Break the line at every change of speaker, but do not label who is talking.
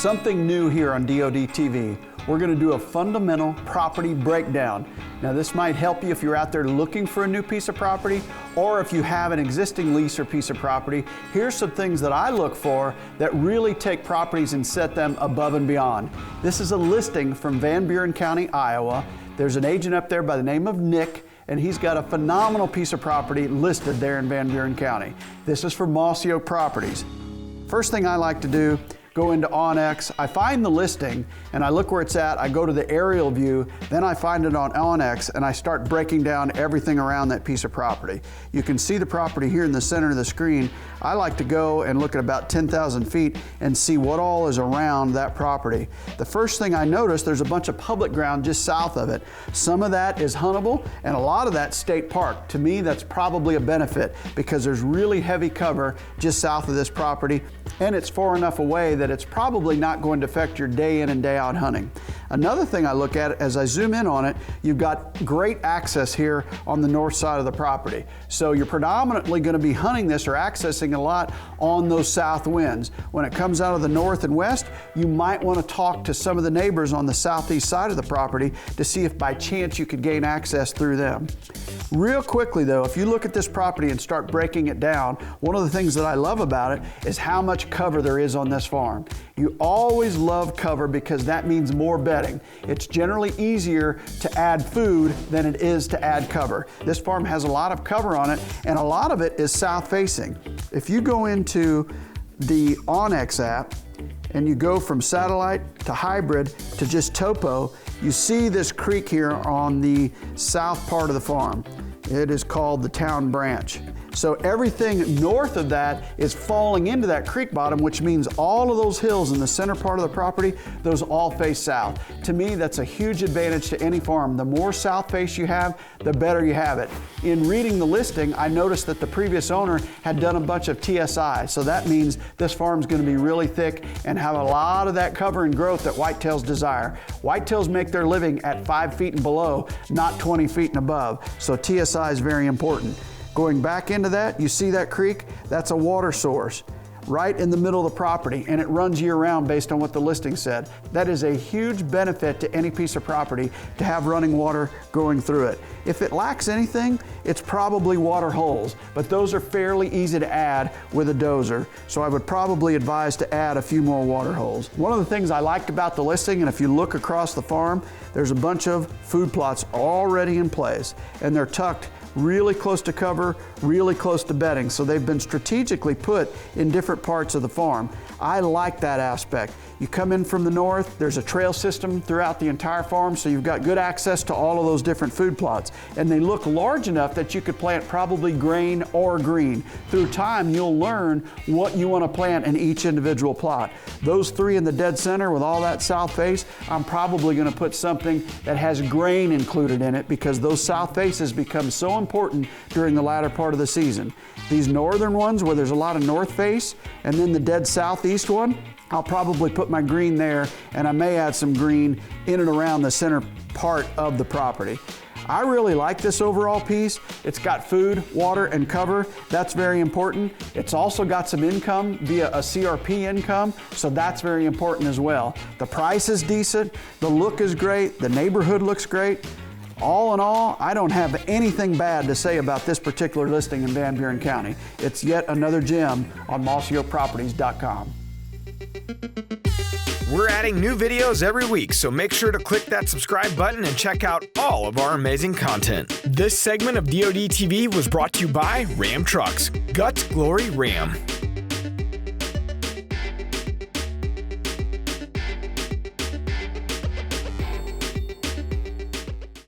Something new here on DODTV. We're going to do a fundamental property breakdown. Now this might help you if you're out there looking for a new piece of property, or if you have an existing lease or piece of property. Here's some things that I look for that really take properties and set them above and beyond. This is a listing from Van Buren County, Iowa. There's an agent up there by the name of Nick, and he's got a phenomenal piece of property listed there in Van Buren County. This is for Mossy Oak Properties. First thing I like to do, go into OnX, I find the listing and I look where it's at, I go to the aerial view, then I find it on OnX and I start breaking down everything around that piece of property. You can see the property here in the center of the screen. I like to go and look at about 10,000 feet and see what all is around that property. The first thing I notice, there's a bunch of public ground just south of it. Some of that is huntable and a lot of that's state park. To me, that's probably a benefit because there's really heavy cover just south of this property and it's far enough away that it's probably not going to affect your day in and day out hunting. Another thing I look at as I zoom in on it, you've got great access here on the north side of the property. So you're predominantly going to be hunting this or accessing a lot on those south winds. When it comes out of the north and west, you might want to talk to some of the neighbors on the southeast side of the property to see if by chance you could gain access through them. Real quickly though, if you look at this property and start breaking it down, one of the things that I love about it is how much cover there is on this farm. You always love cover because that means more bedding. It's generally easier to add food than it is to add cover. This farm has a lot of cover on it and a lot of it is south facing. If you go into the OnX app and you go from satellite to hybrid to just topo, you see this creek here on the south part of the farm. It is called the town branch. So everything north of that is falling into that creek bottom, which means all of those hills in the center part of the property, those all face south. To me, that's a huge advantage to any farm. The more south face you have, the better you have it. In reading the listing, I noticed that the previous owner had done a bunch of TSI. So that means this farm's going to be really thick and have a lot of that cover and growth that whitetails desire. Whitetails make their living at 5 feet and below, not 20 feet and above. So TSI is very important. Going back into that, you see that creek? That's a water source right in the middle of the property, and it runs year-round based on what the listing said. That is a huge benefit to any piece of property to have running water going through it. If it lacks anything, it's probably water holes, but those are fairly easy to add with a dozer, so I would probably advise to add a few more water holes. One of the things I liked about the listing, and if you look across the farm, there's a bunch of food plots already in place, and they're tucked really close to cover, really close to bedding. So they've been strategically put in different parts of the farm. I like that aspect. You come in from the north, there's a trail system throughout the entire farm, so you've got good access to all of those different food plots. And they look large enough that you could plant probably grain or green. Through time, you'll learn what you want to plant in each individual plot. Those three in the dead center with all that south face, I'm probably going to put something that has grain included in it because those south faces become so important during the latter part of the season. These northern ones where there's a lot of north face and then the dead southeast one, I'll probably put my green there and I may add some green in and around the center part of the property. I really like this overall piece. It's got food, water, and cover. That's very important. It's also got some income via a CRP income, so that's very important as well. The price is decent, the look is great, the neighborhood looks great. All in all, I don't have anything bad to say about this particular listing in Van Buren County. It's yet another gem on mossyoakproperties.com.
We're adding new videos every week, so make sure to click that subscribe button and check out all of our amazing content. This segment of DODTV was brought to you by Ram Trucks. Guts Glory Ram.